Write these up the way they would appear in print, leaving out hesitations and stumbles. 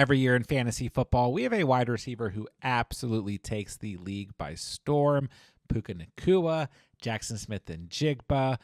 Every year in fantasy football, we have a wide receiver who absolutely takes the league by storm. Puka Nacua, Jackson Smith-Njigba,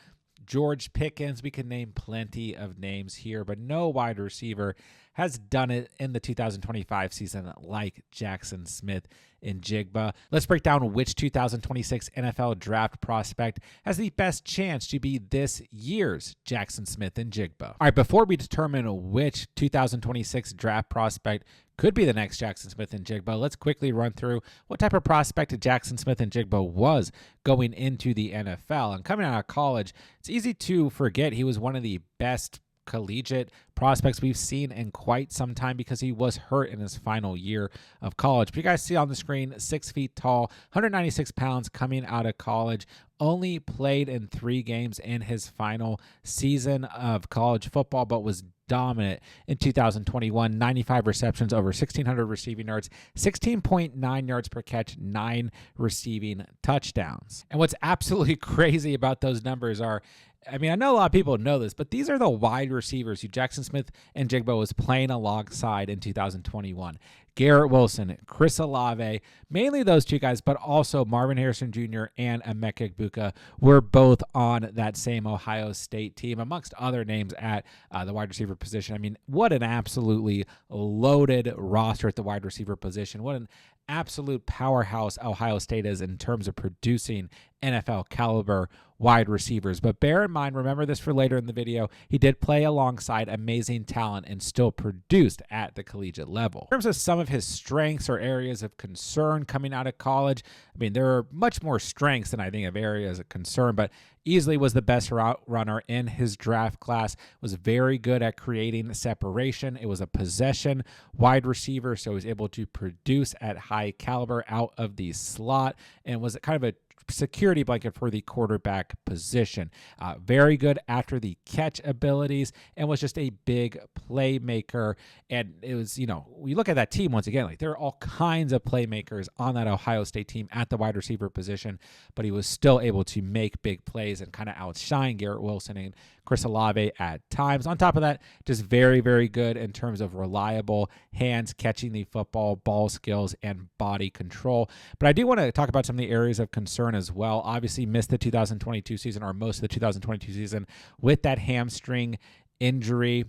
George Pickens. We can name plenty of names here, but no wide receiver has done it in the 2025 season like Jackson Smith-Njigba. Let's break down which 2026 NFL draft prospect has the best chance to be this year's Jackson Smith-Njigba. All right, before we determine which 2026 draft prospect could be the next Jackson Smith-Njigba, let's quickly run through what type of prospect Jackson Smith-Njigba was going into the NFL. And coming out of college, it's easy to forget he was one of the best collegiate prospects we've seen in quite some time because he was hurt in his final year of college. But you guys see on the screen, 6 feet tall, 196 pounds coming out of college, only played in 3 games in his final season of college football, but was dominant in 2021. 95 receptions, over 1,600 receiving yards, 16.9 yards per catch, 9 receiving touchdowns. And what's absolutely crazy about those numbers are, I mean, I know a lot of people know this, but these are the wide receivers who Jackson Smith-Njigba was playing alongside in 2021. Garrett Wilson, Chris Olave, mainly those two guys, but also Marvin Harrison Jr. and Emeka Egbuka were both on that same Ohio State team, amongst other names at the wide receiver position. I mean, what an absolutely loaded roster at the wide receiver position. What an absolute powerhouse Ohio State is in terms of producing NFL caliber wide receivers. But bear in mind, remember this for later in the video, he did play alongside amazing talent and still produced at the collegiate level. In terms of some of his strengths or areas of concern coming out of college, I mean, there are much more strengths than I think of areas of concern, but easily was the best route runner in his draft class, was very good at creating separation. It was a possession wide receiver, so he was able to produce at high caliber out of the slot and was kind of a security blanket for the quarterback position. Very good after the catch abilities and was just a big playmaker. And it was, you know, we look at that team once again, like there are all kinds of playmakers on that Ohio State team at the wide receiver position, but he was still able to make big plays and kind of outshine Garrett Wilson and Chris Olave at times. On top of that, just very, very good in terms of reliable hands, catching the football, ball skills, and body control. But I do want to talk about some of the areas of concern as well. Obviously missed the 2022 season, or most of the 2022 season, with that hamstring injury.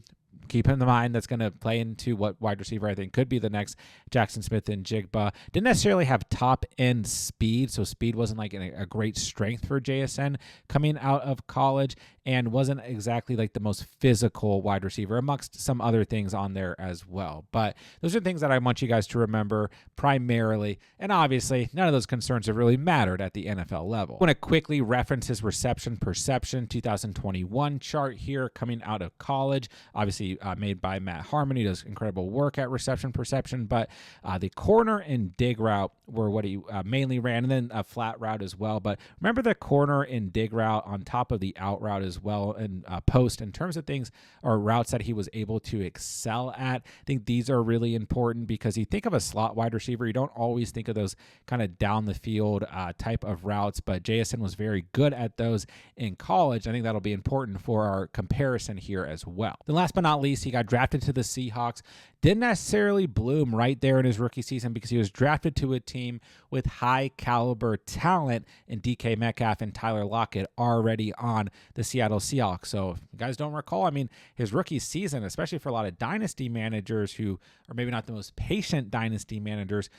Keep in mind that's going to play into what wide receiver I think could be the next Jackson Smith-Njigba. Didn't necessarily have top end speed, so speed wasn't like a great strength for JSN coming out of college, and wasn't exactly like the most physical wide receiver, amongst some other things on there as well. But those are things that I want you guys to remember primarily, and obviously none of those concerns have really mattered at the NFL level. I want to quickly reference his reception perception 2021 chart here coming out of college. Obviously made by Matt Harmon. He does incredible work at reception perception, but the corner and dig route were what he mainly ran, and then a flat route as well. But remember the corner and dig route on top of the out route as well, and post in terms of things or routes that he was able to excel at. I think these are really important because you think of a slot wide receiver, you don't always think of those kind of down the field type of routes, but JSN was very good at those in college. I think that'll be important for our comparison here as well. Then last but not least, he got drafted to the Seahawks. Didn't necessarily bloom right there in his rookie season because he was drafted to a team with high caliber talent in DK Metcalf and Tyler Lockett already on the Seattle Seahawks. So if you guys don't recall, I mean, his rookie season, especially for a lot of dynasty managers who are maybe not the most patient dynasty managers,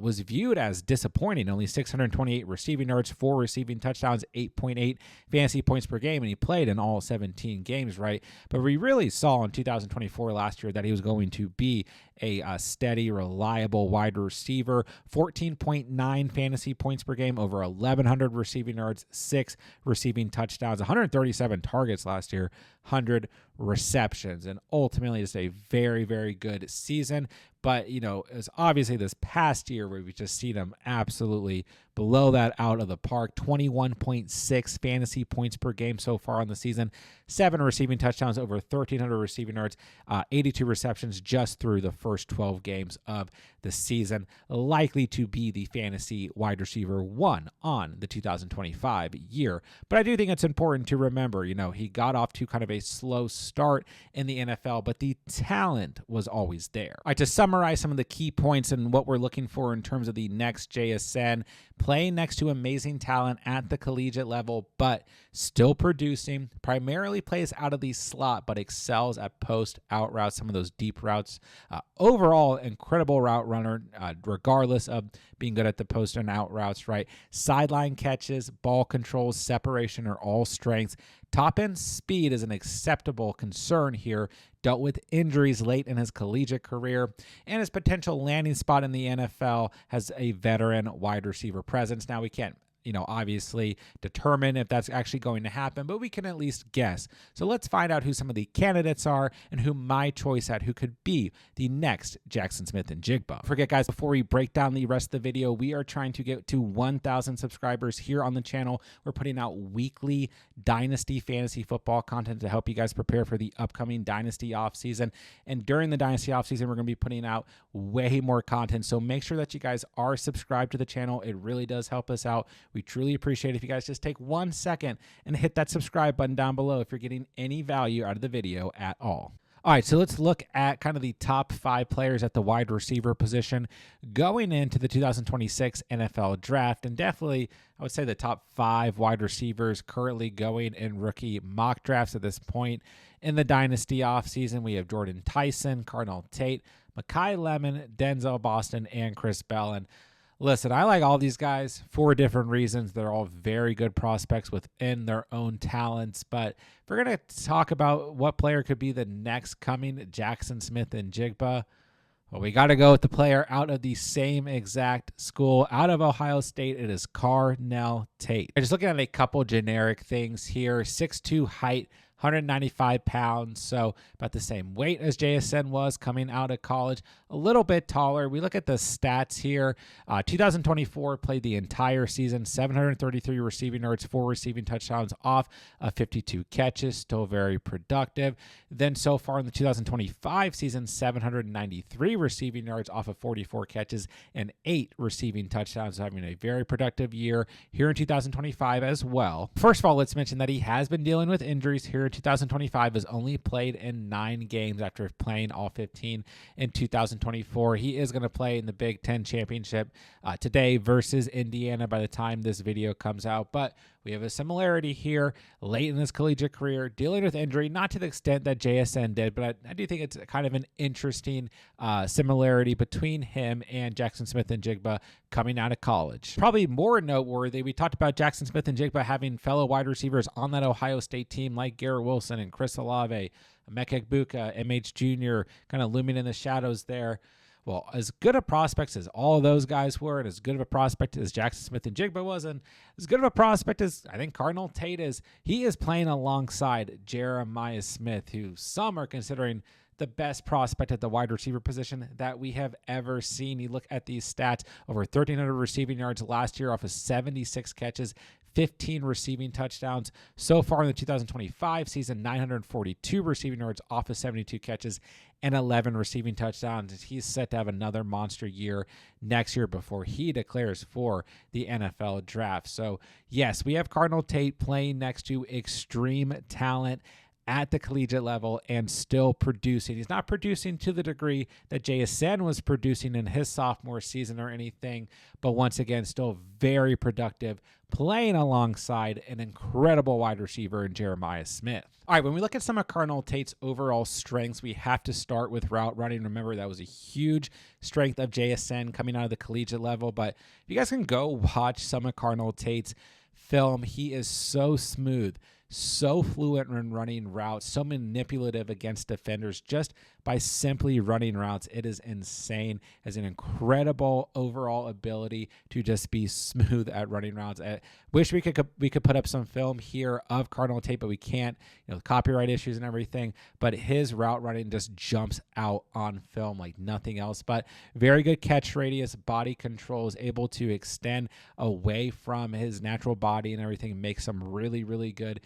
was viewed as disappointing. Only 628 receiving yards, 4 receiving touchdowns, 8.8 fantasy points per game, and he played in all 17 games, right? But we really saw in 2024 last year that he was going to be a steady, reliable wide receiver. 14.9 fantasy points per game, over 1,100 receiving yards, 6 receiving touchdowns, 137 targets last year, 100 receptions, and ultimately just a very, very good season. But, you know, it's obviously this past year where we've just seen him absolutely blow that out of the park. 21.6 fantasy points per game so far on the season, 7 receiving touchdowns, over 1,300 receiving yards, 82 receptions just through the first 12 games of the season. Likely to be the fantasy wide receiver 1 on the 2025 year. But I do think it's important to remember, you know, he got off to kind of a slow start in the NFL, but the talent was always there. All right, to summarize some of the key points and what we're looking for in terms of the next JSN, playing next to amazing talent at the collegiate level, but still producing, primarily plays out of the slot, but excels at post, out routes, some of those deep routes. Overall, incredible route runner, regardless of being good at the post and out routes, right? Sideline catches, ball controls, separation are all strengths. Top end speed is an acceptable concern here. Dealt with injuries late in his collegiate career, and his potential landing spot in the NFL has a veteran wide receiver presence. Now, we can't obviously determine if that's actually going to happen, but we can at least guess. So let's find out who some of the candidates are and who my choice at who could be the next Jaxon Smith-Njigba. Don't forget, guys, before we break down the rest of the video, we are trying to get to 1,000 subscribers here on the channel. We're putting out weekly Dynasty fantasy football content to help you guys prepare for the upcoming Dynasty offseason. And during the Dynasty offseason, we're going to be putting out way more content. So make sure that you guys are subscribed to the channel. It really does help us out. We truly appreciate it if you guys just take 1 second and hit that subscribe button down below if you're getting any value out of the video at all. All right, so let's look at kind of the top 5 players at the wide receiver position going into the 2026 NFL draft. And definitely, I would say the top 5 wide receivers currently going in rookie mock drafts at this point. In the Dynasty offseason, we have Jordan Tyson, Carnell Tate, Makai Lemon, Denzel Boston, and Chris Bell. And listen, I like all these guys for different reasons. They're all very good prospects within their own talents. But if we're going to talk about what player could be the next coming Jaxon Smith-Njigba, well, we got to go with the player out of the same exact school, out of Ohio State. It is Carnell Tate. Just looking at a couple generic things here. 6'2" height, 195 pounds, so about the same weight as JSN was coming out of college, a little bit taller. We look at the stats here. 2024 played the entire season, 733 receiving yards, 4 receiving touchdowns off of 52 catches, still very productive. Then so far in the 2025 season, 793 receiving yards off of 44 catches and 8 receiving touchdowns, having a very productive year here in 2025 as well. First of all, let's mention that he has been dealing with injuries here in 2025, has only played in 9 games after playing all 15 in 2024. He is going to play in the Big Ten Championship today versus Indiana by the time this video comes out. But we have a similarity here late in his collegiate career, dealing with injury, not to the extent that JSN did, but I do think it's kind of an interesting similarity between him and Jaxon Smith-Njigba coming out of college. Probably more noteworthy, we talked about Jaxon Smith-Njigba having fellow wide receivers on that Ohio State team like Garrett Wilson and Chris Olave, Emeka Egbuka, MH Jr., kind of looming in the shadows there. Well, as good of prospects as all of those guys were, and as good of a prospect as Jaxon Smith-Njigba was, and as good of a prospect as I think Carnell Tate is, he is playing alongside Jeremiah Smith, who some are considering the best prospect at the wide receiver position that we have ever seen. You look at these stats, over 1,300 receiving yards last year off of 76 catches, 15 receiving touchdowns. So far in the 2025 season, 942 receiving yards off of 72 catches and 11 receiving touchdowns. He's set to have another monster year next year before he declares for the NFL draft. So yes, we have Carnell Tate playing next to extreme talent at the collegiate level and still producing. He's not producing to the degree that JSN was producing in his sophomore season or anything, but once again, still very productive, playing alongside an incredible wide receiver in Jeremiah Smith. All right, when we look at some of Carnell Tate's overall strengths, we have to start with route running. Remember, that was a huge strength of JSN coming out of the collegiate level, but if you guys can go watch some of Carnell Tate's film, he is so smooth, so fluent in running routes, so manipulative against defenders just by simply running routes. It is insane. Has an incredible overall ability to just be smooth at running routes. I wish we could put up some film here of Carnell Tate, but we can't, copyright issues and everything. But his route running just jumps out on film like nothing else. But very good catch radius, body control, is able to extend away from his natural body and everything, make some really, really good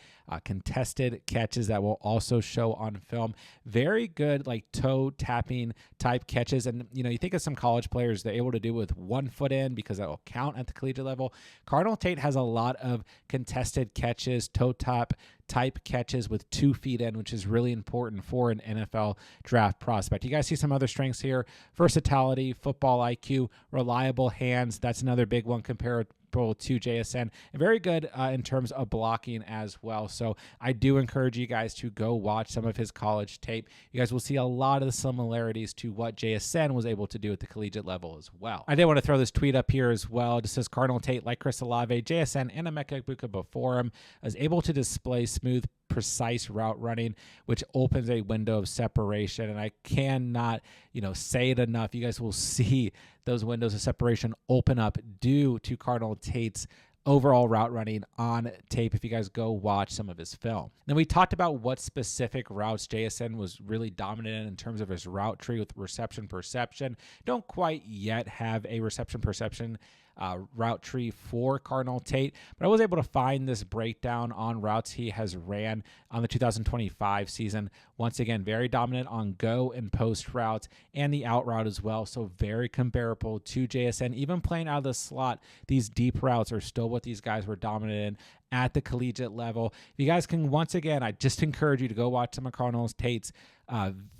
contested catches that will also show on film. Very good, like toe tapping type catches. And, you think of some college players, they're able to do with 1 foot in because that will count at the collegiate level. Cardinal Tate has a lot of contested catches, toe tap type catches with 2 feet in, which is really important for an NFL draft prospect. You guys see some other strengths here: versatility, football IQ, reliable hands. That's another big one compared to JSN, and very good in terms of blocking as well. So I do encourage you guys to go watch some of his college tape. You guys will see a lot of the similarities to what JSN was able to do at the collegiate level as well. I did want to throw this tweet up here as well. It says, Cardinal Tate, like Chris Olave, JSN, and Emeka Egbuka before him, is able to display smooth, precise route running, which opens a window of separation. And I cannot, say it enough. You guys will see those windows of separation open up due to Cardinal Tate's overall route running on tape if you guys go watch some of his film. Then we talked about what specific routes JSN was really dominant in terms of his route tree with reception perception. Don't quite yet have a reception perception route tree for Cardinal Tate, but I was able to find this breakdown on routes he has ran on the 2025 season. Once again, very dominant on go and post routes and the out route as well, so very comparable to JSN. Even playing out of the slot, these deep routes are still what these guys were dominant in at the collegiate level. If you guys can, once again, I just encourage you to go watch some of Cardinal Tate's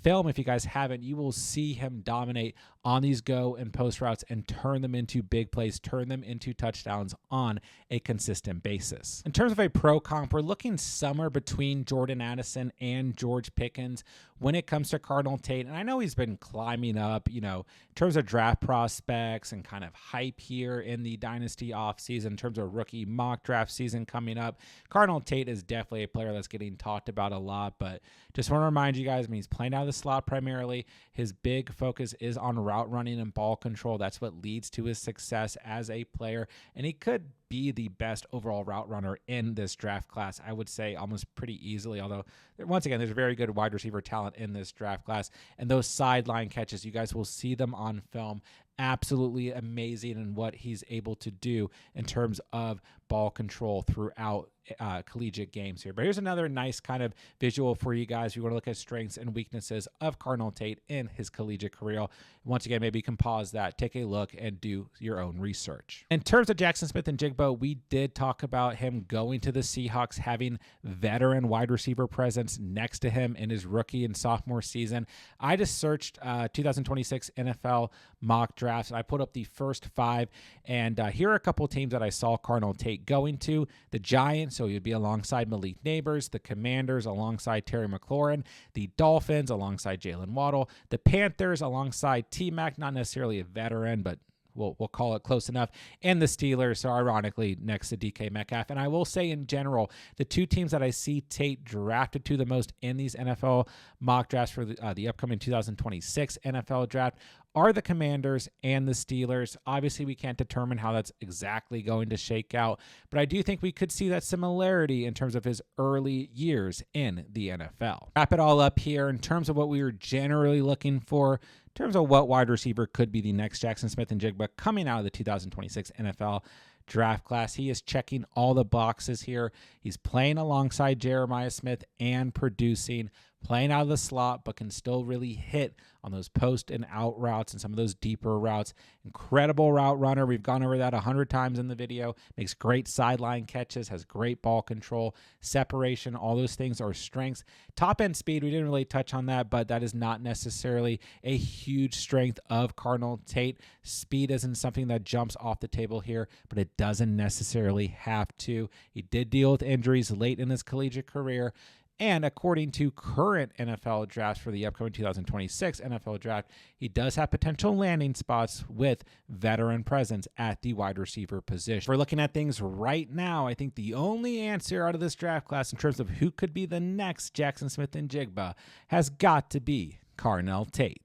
film. If you guys haven't, you will see him dominate on these go and post routes and turn them into big plays, turn them into touchdowns on a consistent basis. In terms of a pro comp, we're looking somewhere between Jordan Addison and George Pickens when it comes to Cardinal Tate. And I know he's been climbing up, in terms of draft prospects and kind of hype here in the dynasty offseason, in terms of rookie mock draft season coming up. Cardinal Tate is definitely a player that's getting talked about a lot, but just want to remind you guys, he's playing out of the slot primarily. His big focus is on route running and ball control. That's what leads to his success as a player, and he could be the best overall route runner in this draft class, I would say, almost pretty easily. Although, once again, there's very good wide receiver talent in this draft class, and those sideline catches, you guys will see them on film. Absolutely amazing in what he's able to do in terms of ball control throughout collegiate games here. But here's another nice kind of visual for you guys. You want to look at strengths and weaknesses of Cardinal Tate in his collegiate career. Once again, maybe you can pause that, take a look, and do your own research. In terms of Jaxon Smith-Njigba, we did talk about him going to the Seahawks, having veteran wide receiver presence next to him in his rookie and sophomore season. I just searched 2026 NFL mock drafts, and I put up the first 5, and here are a couple teams that I saw Cardinal Tate going to. The Giants, so he'd be alongside Malik Neighbors. The Commanders alongside Terry McLaurin. The Dolphins alongside Jalen Waddle. The Panthers alongside T-Mac, not necessarily a veteran, but we'll call it close enough. And the Steelers, so ironically, next to DK Metcalf. And I will say in general, the 2 teams that I see Tate drafted to the most in these NFL mock drafts for the upcoming 2026 NFL draft are the Commanders and the Steelers. Obviously, we can't determine how that's exactly going to shake out, but I do think we could see that similarity in terms of his early years in the NFL. Wrap it all up here in terms of what we were generally looking for, in terms of what wide receiver could be the next Jaxon Smith-Njigba coming out of the 2026 NFL draft class. He is checking all the boxes here. He's playing alongside Jeremiah Smith and producing, playing out of the slot, but can still really hit on those post and out routes and some of those deeper routes. Incredible route runner. We've gone over that 100 times in the video. Makes great sideline catches, has great ball control, separation. All those things are strengths. Top end speed, we didn't really touch on that, but that is not necessarily a huge strength of Cardinal Tate. Speed isn't something that jumps off the table here, but it doesn't necessarily have to. He did deal with injuries late in his collegiate career. And according to current NFL drafts for the upcoming 2026 NFL draft, he does have potential landing spots with veteran presence at the wide receiver position. If we're looking at things right now, I think the only answer out of this draft class in terms of who could be the next Jaxon Smith-Njigba has got to be Cardinal Tate.